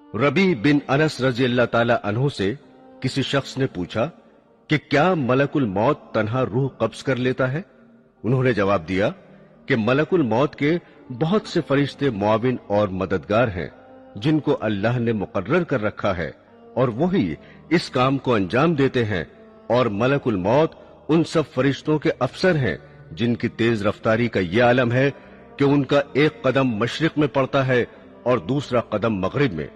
रबी बिन अनस रजी अल्लाह ताला अन्हु से किसी शख्स ने पूछा कि क्या मलकुल मौत तन्हा रूह कब्ज कर लेता है? उन्होंने जवाब दिया कि मलकुल मौत के बहुत से फरिश्ते मुआविन और मददगार हैं जिनको अल्लाह ने मुकर्रर कर रखा है और वही इस काम को अंजाम देते हैं, और मलकुल मौत उन सब फरिश्तों के अफसर हैं जिनकी तेज रफ्तारी का यह आलम है कि उनका एक कदम मशरिक में पड़ता है और दूसरा कदम मगरिब में।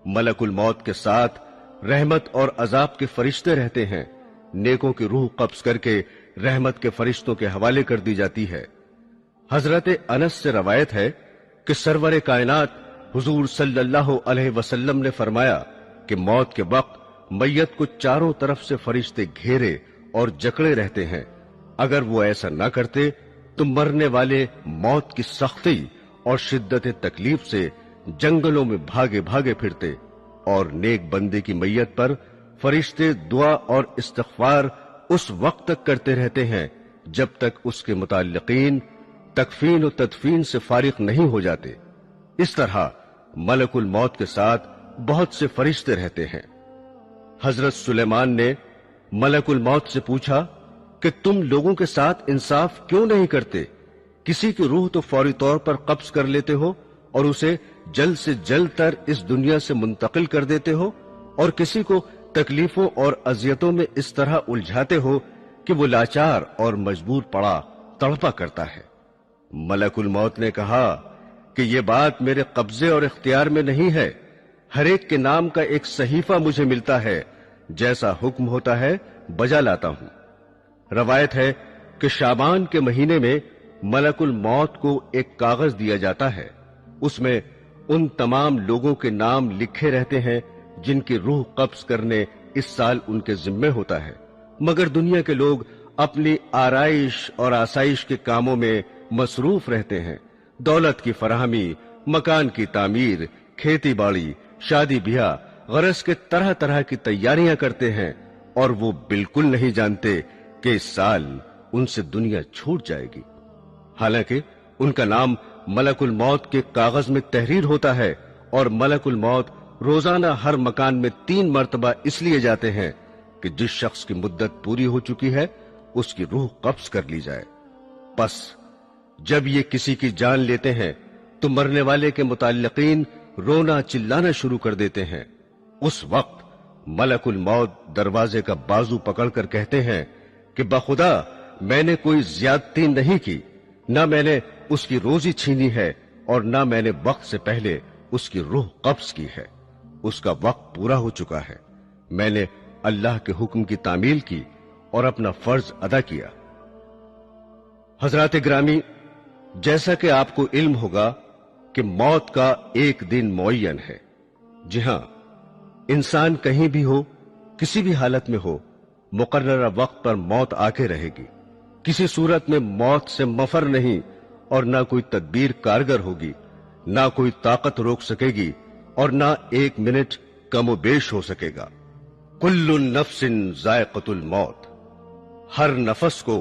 मलकुल मौत के साथ रहमत और अजाब के फरिश्ते रहते हैं। नेकों की रूह कब्ज करके रहमत के फरिश्तों के हवाले कर दी जाती है। हजरत अनस से रवायत है कि सरवर कायनात हुजूर सल्लल्लाहु अलैहि वसल्लम ने फरमाया कि मौत के वक्त मैयत को चारों तरफ से फरिश्ते घेरे और जकड़े रहते हैं। अगर वो ऐसा न करते तो मरने वाले मौत की सख्ती और शिद्दत तकलीफ से जंगलों में भागे भागे फिरते, और नेक बंदे की मैयत पर फरिश्ते दुआ और इस्तिग़फ़ार उस वक्त तक करते रहते हैं जब तक उसके मुताल्लिकीन तकफीन और तदफीन से फारिग नहीं हो जाते। इस तरह मलकुल मौत के साथ बहुत से फरिश्ते रहते हैं। हजरत सुलेमान ने मलकुल मौत से पूछा कि तुम लोगों के साथ इंसाफ क्यों नहीं करते? किसी की रूह तो फौरी तौर पर कब्ज कर लेते हो और उसे जल्द से जल्द तर इस दुनिया से मुंतकिल कर देते हो, और किसी को तकलीफों और अजियतों में इस तरह उलझाते हो कि वो लाचार और मजबूर पड़ा तड़पा करता है। मलकुल मौत ने कहा कि ये बात मेरे कब्जे और इख्तियार में नहीं है। हर एक के नाम का एक सहीफा मुझे मिलता है, जैसा हुक्म होता है बजा लाता हूं। रवायत है कि शाबान के महीने में मलकुल मौत को एक कागज दिया जाता है। उसमें उन तमाम लोगों के नाम लिखे रहते हैं जिनकी रूह कब्ज करने इस साल उनके जिम्मे होता है, मगर दुनिया के लोग अपनी आराइश और आसाइश के कामों में मसरूफ रहते हैं। दौलत की फराहमी, मकान की तामीर, खेती बाड़ी, शादी ब्याह, गरज के तरह तरह की तैयारियां करते हैं, और वो बिल्कुल नहीं जानते कि इस साल उनसे दुनिया छूट जाएगी। हालांकि उनका नाम मलकुल मौत के कागज में तहरीर होता है, और मलकुल मौत रोजाना हर मकान में 3 मरतबा इसलिए जाते हैं कि जिस शख्स की मुद्दत पूरी हो चुकी है उसकी रूह कब्ज कर ली जाए। बस जब ये किसी की जान लेते हैं तो मरने वाले के मुताल्लिकीन रोना चिल्लाना शुरू कर देते हैं। उस वक्त मलकुल मौत दरवाजे का बाजू पकड़कर कहते हैं कि बखुदा मैंने कोई ज्यादती नहीं की, न मैंने उसकी रोजी छीनी है और न मैंने वक्त से पहले उसकी रूह कब्ज की है। उसका वक्त पूरा हो चुका है। मैंने अल्लाह के हुक्म की तामील की और अपना फर्ज अदा किया। हजरात ग्रामी, जैसा कि आपको इल्म होगा कि मौत का एक दिन मुअय्यन है। जी हां, इंसान कहीं भी हो, किसी भी हालत में हो, मुकर्ररा वक्त पर मौत आके रहेगी। किसी सूरत में मौत से मफर नहीं, और ना कोई तदबीर कारगर होगी, ना कोई ताकत रोक सकेगी, और ना 1 मिनट कमोबेश हो सकेगा। कुल्लु नफ्सिन जायक़तुल मौत, हर नफस को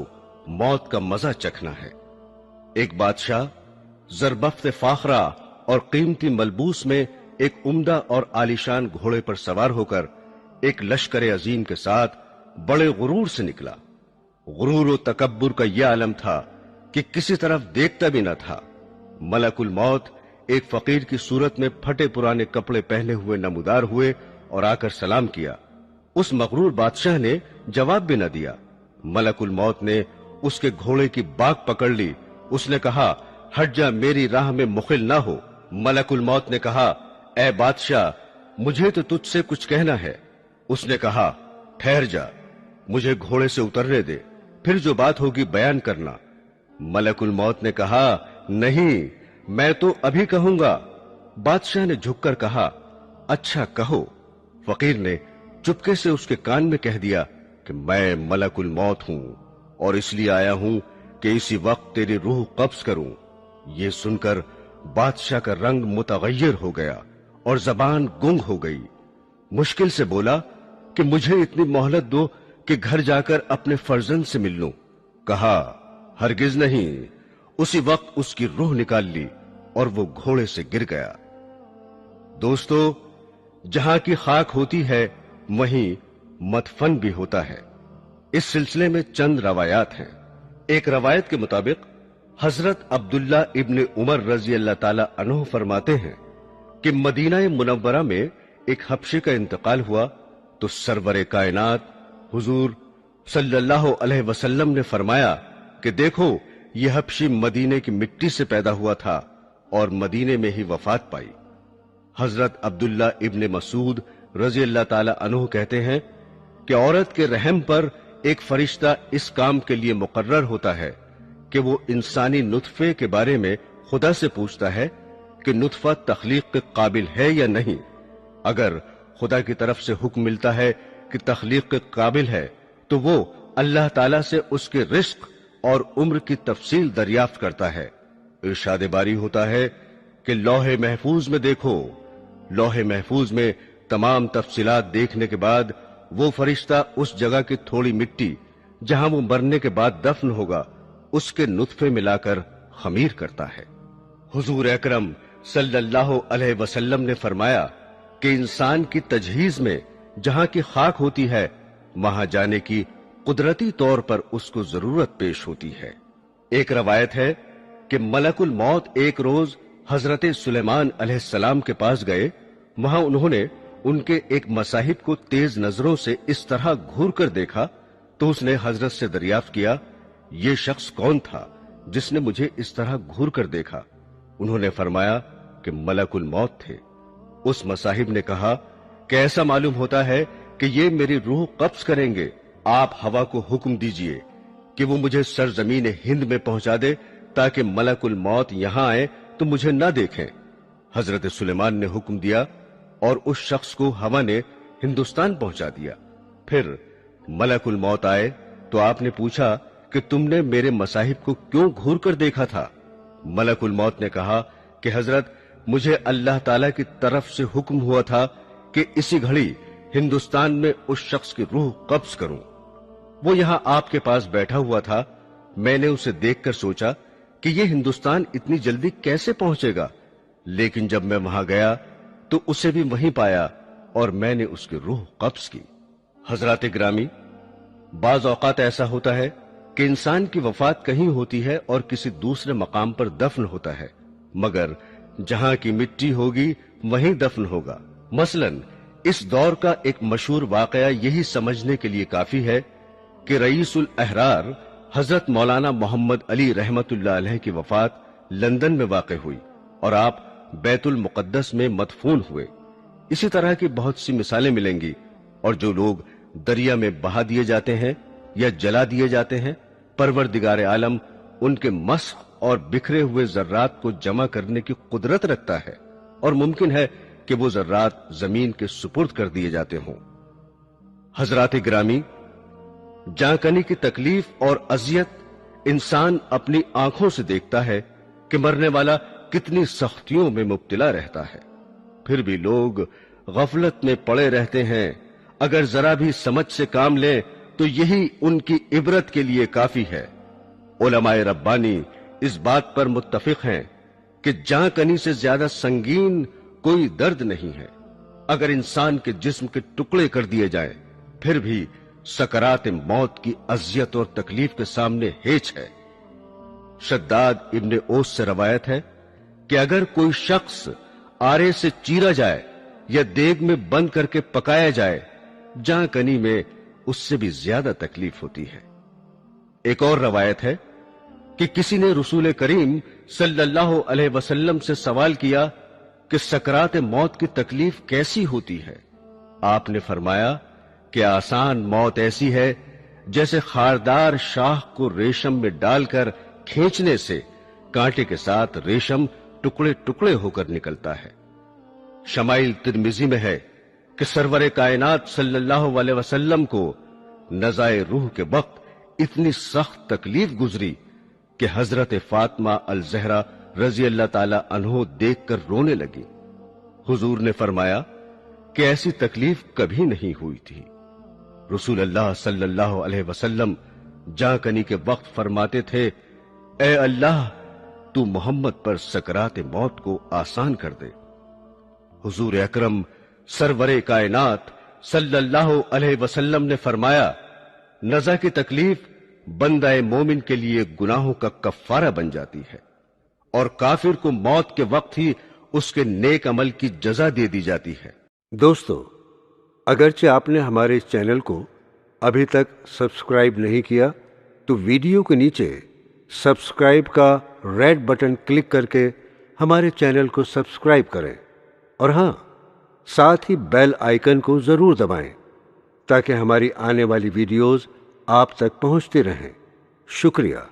मौत का मजा चखना है। एक बादशाह ज़रबफ्त फाखरा और कीमती मलबूस में एक उम्दा और आलीशान घोड़े पर सवार होकर एक लश्कर अजीम के साथ बड़े गुरूर से निकला। गुरूर और तकब्बुर का यह आलम था कि किसी तरफ देखता भी न था। मलकुल मौत एक फकीर की सूरत में फटे पुराने कपड़े पहने हुए नमूदार हुए और आकर सलाम किया। उस मगरूर बादशाह ने जवाब भी न दिया। मलकुल मौत ने उसके घोड़े की बाग पकड़ ली। उसने कहा, हट जा, मेरी राह में मुखिल ना हो। मलकुल मौत ने कहा, ए बादशाह, मुझे तो तुझसे कुछ कहना है। उसने कहा, ठहर जा, मुझे घोड़े से उतरने दे, फिर जो बात होगी बयान करना। मलकुल मौत ने कहा, नहीं, मैं तो अभी कहूंगा। बादशाह ने झुककर कहा, अच्छा कहो। फकीर ने चुपके से उसके कान में कह दिया कि मैं मलकुल मौत हूं और इसलिए आया हूं कि इसी वक्त तेरी रूह कब्ज करूं। ये सुनकर बादशाह का रंग मुतगय्यर हो गया और जबान गुंग हो गई। मुश्किल से बोला कि मुझे इतनी मोहलत दो कि घर जाकर अपने फर्जंद से मिल लूं। कहा, हरगिज नहीं। उसी वक्त उसकी रूह निकाल ली और वो घोड़े से गिर गया। दोस्तों, जहां की खाक होती है वहीं मदफन भी होता है। इस सिलसिले में चंद रवायात हैं। एक रवायत के मुताबिक हजरत अब्दुल्ला इब्न उमर रजी अल्लाह ताला अन्हु फरमाते हैं कि मदीना मुनव्वरा में एक हबशी का इंतकाल हुआ तो सरवरे कायनात हुजूर सल्लल्लाहु अलैहि वसल्लम ने फरमाया कि देखो, यह हबशी मदीने की मिट्टी से पैदा हुआ था और मदीने में ही वफात पाई। हजरत अब्दुल्ला इब्न मसूद रजी अल्लाह ताला अन्हु कहते हैं कि औरत के रहम पर एक फरिश्ता इस काम के लिए मुकर्रर होता है कि वो इंसानी नुतफे के बारे में खुदा से पूछता है कि नुतफा तख्लीक के काबिल है या नहीं। अगर खुदा की तरफ से हुक्म मिलता है कि तख्लीक के काबिल है तो वो अल्लाह ताला से उसके रिस्क और उम्र की तफसील दरियाफ्त करता है। इरशाद बारी होता है कि लौहे महफूज में देखो। लौहे महफूज में तमाम तफसीलात देखने के बाद वो फरिश्ता उस जगह की थोड़ी मिट्टी जहां वो मरने के बाद दफन होगा उसके नुतफे मिलाकर खमीर करता है। हुजूर अकरम सल्लल्लाहु अलैहि वसल्लम ने फरमाया कि इंसान की तजहीज में जहां की खाक होती है वहां जाने की कुदरती तौर पर उसको जरूरत पेश होती है। एक रवायत है कि मलकुल मौत एक रोज हजरत सुलेमान अलैहिस्सलाम के पास गए। वहां उन्होंने उनके एक मसाहिब को तेज नजरों से इस तरह घूर कर देखा तो उसने हजरत से दरियाफ्त किया, ये शख्स कौन था जिसने मुझे इस तरह घूर कर देखा? उन्होंने फरमाया कि मलकुल मौत थे। उस मसाहिब ने कहा कि ऐसा मालूम होता है कि ये मेरी रूह कब्ज करेंगे। आप हवा को हुक्म दीजिए कि वो मुझे सरजमीन हिंद में पहुंचा दे ताकि मलकुल मौत यहां आए तो मुझे न देखें। हजरत सुलेमान ने हुक्म दिया और उस शख्स को हवा ने हिंदुस्तान पहुंचा दिया। फिर मलकुल मौत आए तो आपने पूछा कि तुमने मेरे मसाहिब को क्यों घूर कर देखा था? मलकुल मौत ने कहा कि हजरत, मुझे अल्लाह ताला की तरफ से हुक्म हुआ था कि इसी घड़ी हिंदुस्तान में उस शख्स की रूह कब्ज करूं। वो यहां आपके पास बैठा हुआ था। मैंने उसे देखकर सोचा कि ये हिंदुस्तान इतनी जल्दी कैसे पहुंचेगा, लेकिन जब मैं वहां गया तो उसे भी वहीं पाया और मैंने उसकी रूह कब्ज की। हजरात ग्रामी, बाज औकात ऐसा होता है कि इंसान की वफात कहीं होती है और किसी दूसरे मकाम पर दफन होता है, मगर जहां की मिट्टी होगी वहीं दफन होगा। मसलन इस दौर का एक मशहूर वाकया यही समझने के लिए काफी है कि रईसुल अहरार हजरत मौलाना मोहम्मद अली रहमतुल्लाह अलैह की वफात लंदन में वाक़ हुई और आप बैतुल मुकद्दस में मदफून हुए। इसी तरह की बहुत सी मिसालें मिलेंगी। और जो लोग दरिया में बहा दिए जाते हैं या जला दिए जाते हैं, परवरदिगार आलम उनके मस्ख और बिखरे हुए जर्रात को जमा करने की कुदरत रखता है और मुमकिन है कि वो जर्रात जमीन के सुपुर्द कर दिए जाते हों। हजरात ग्रामी, जांकनी की तकलीफ और अजियत इंसान अपनी आंखों से देखता है कि मरने वाला कितनी सख्तियों में मुब्तला रहता है, फिर भी लोग गफलत में पड़े रहते हैं। अगर जरा भी समझ से काम लें तो यही उनकी इबरत के लिए काफी है। उलमाए रब्बानी इस बात पर मुत्तफिक हैं कि जांकनी से ज्यादा संगीन कोई दर्द नहीं है। अगर इंसान के जिस्म के टुकड़े कर दिए जाएं, फिर भी सकरात मौत की अजियत और तकलीफ के सामने हेच है। शद्दाद इब्न ओस से रवायत है कि अगर कोई शख्स आरे से चीरा जाए या देग में बंद करके पकाया जाए, जांकनी में उससे भी ज्यादा तकलीफ होती है। एक और रवायत है कि किसी ने रसूल करीम सल्लल्लाहु अलैहि वसल्लम से सवाल किया कि सकरात मौत की तकलीफ कैसी होती है। आपने फरमाया कि आसान मौत ऐसी है जैसे खारदार शाह को रेशम में डालकर खींचने से कांटे के साथ रेशम टुकड़े टुकड़े होकर निकलता है। शमाइल तिर्मिजी में है कि सरवरे कायनात सल्लल्लाहु अलैहि वसल्लम को नज़ाए रूह के वक्त इतनी सख्त तकलीफ गुजरी कि हजरत फातिमा अल ज़हरा रजी अल्लाह ताला अन्हो देखकर रोने लगी। हुजूर ने फरमाया कि ऐसी तकलीफ कभी नहीं हुई थी। रसूल अल्लाह सल्लल्लाहु अलैहि वसल्लम जांकनी के वक्त फरमाते थे, ए अल्लाह, तू मोहम्मद पर सकरात मौत को आसान कर दे। हुजूर अकरम सरवरे कायनात सल्लल्लाहु अलैहि वसल्लम ने फरमाया, नज़ा की तकलीफ बंदाए मोमिन के लिए गुनाहों का कफ्फारा बन जाती है और काफिर को मौत के वक्त ही उसके नेक अमल की जजा दे दी जाती है। दोस्तों, अगरचे आपने हमारे इस चैनल को अभी तक सब्सक्राइब नहीं किया तो वीडियो के नीचे सब्सक्राइब का रेड बटन क्लिक करके हमारे चैनल को सब्सक्राइब करें और हाँ, साथ ही बेल आइकन को जरूर दबाएं ताकि हमारी आने वाली वीडियोस आप तक पहुंचती रहें। शुक्रिया।